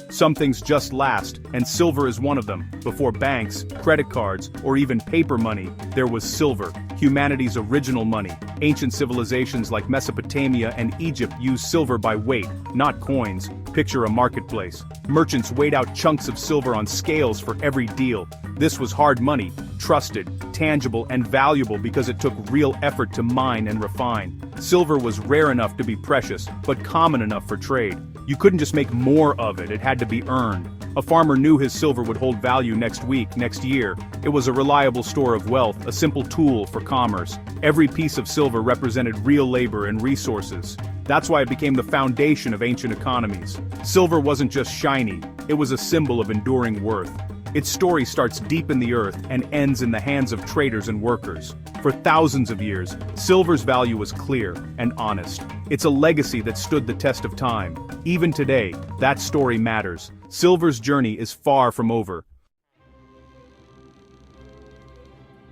Some things just last, and silver is one of them. Before banks, credit cards, or even paper money, there was silver, humanity's original money. Ancient civilizations like Mesopotamia and Egypt used silver by weight, not coins. Picture a marketplace. Merchants weighed out chunks of silver on scales for every deal. This was hard money, trusted, tangible, and valuable because it took real effort to mine and refine. Silver was rare enough to be precious, but common enough for trade. You couldn't just make more of it, it had to be earned. A farmer knew his silver would hold value next week, next year. It was a reliable store of wealth, a simple tool for commerce. Every piece of silver represented real labor and resources. That's why it became the foundation of ancient economies. Silver wasn't just shiny, it was a symbol of enduring worth. Its story starts deep in the earth and ends in the hands of traders and workers. For thousands of years, silver's value was clear and honest. It's a legacy that stood the test of time. Even today, that story matters. Silver's journey is far from over.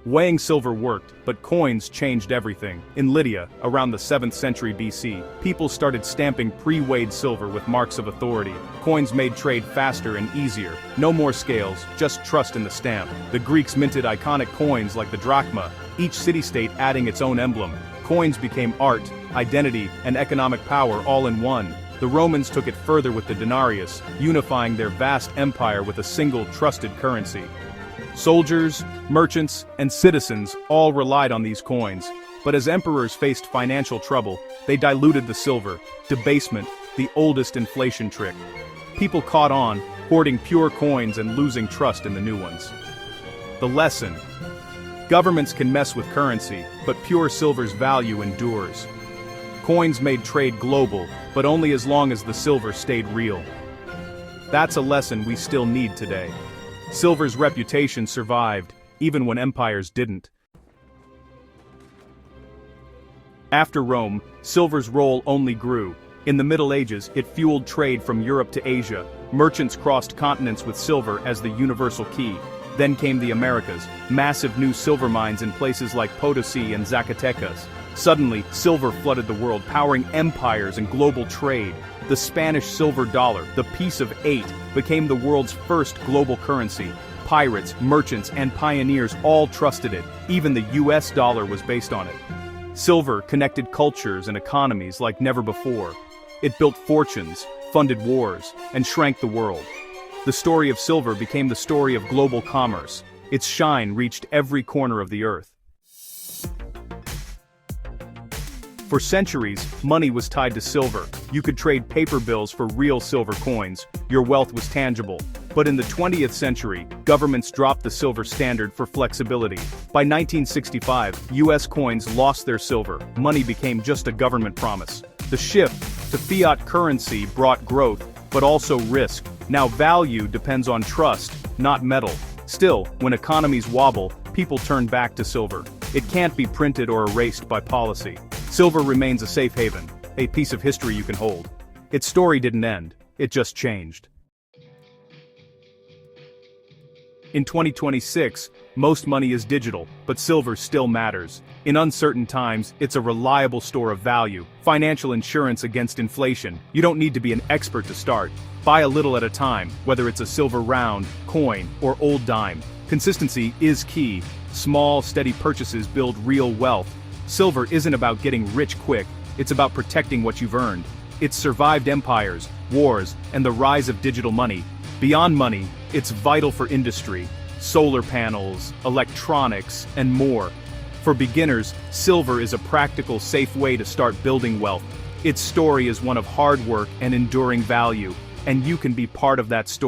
Weighing silver worked, but coins changed everything. In Lydia, around the 7th century BC, people started stamping pre-weighed silver with marks of authority. Coins made trade faster and easier. No more scales, just trust in the stamp. The Greeks minted iconic coins like the drachma, each city-state adding its own emblem. Coins became art, identity, and economic power all in one. The Romans took it further with the denarius, unifying their vast empire with a single trusted currency. Soldiers, merchants, and citizens all relied on these coins, but as emperors faced financial trouble, they diluted the silver, debasement, the oldest inflation trick. People caught on, hoarding pure coins and losing trust in the new ones. The lesson: governments can mess with currency, but pure silver's value endures. Coins made trade global, but only as long as the silver stayed real. That's a lesson we still need today. Silver's reputation survived, even when empires didn't. After Rome, silver's role only grew. In the Middle Ages, it fueled trade from Europe to Asia. Merchants crossed continents with silver as the universal key. Then came the Americas, massive new silver mines in places like Potosi and Zacatecas. Suddenly, silver flooded the world, powering empires and global trade. The Spanish silver dollar, the piece of 8, became the world's first global currency. Pirates, merchants, and pioneers all trusted it. Even the US dollar was based on it. Silver connected cultures and economies like never before. It built fortunes, funded wars, and shrank the world. The story of silver became the story of global commerce. Its shine reached every corner of the earth. For centuries, money was tied to silver. You could trade paper bills for real silver coins. Your wealth was tangible. But in the 20th century, governments dropped the silver standard for flexibility. By 1965, US coins lost their silver. Money became just a government promise. The shift to fiat currency brought growth, but also risk. Now value depends on trust, not metal. Still, when economies wobble, people turn back to silver. It can't be printed or erased by policy. Silver remains a safe haven, a piece of history you can hold. Its story didn't end, it just changed. In 2026, most money is digital, but silver still matters. In uncertain times, it's a reliable store of value, financial insurance against inflation. You don't need to be an expert to start. Buy a little at a time, whether it's a silver round, coin, or old dime. Consistency is key. Small, steady purchases build real wealth. Silver isn't about getting rich quick, it's about protecting what you've earned. It's survived empires, wars, and the rise of digital money. Beyond money, it's vital for industry, solar panels, electronics, and more. For beginners, silver is a practical, safe way to start building wealth. Its story is one of hard work and enduring value, and you can be part of that story.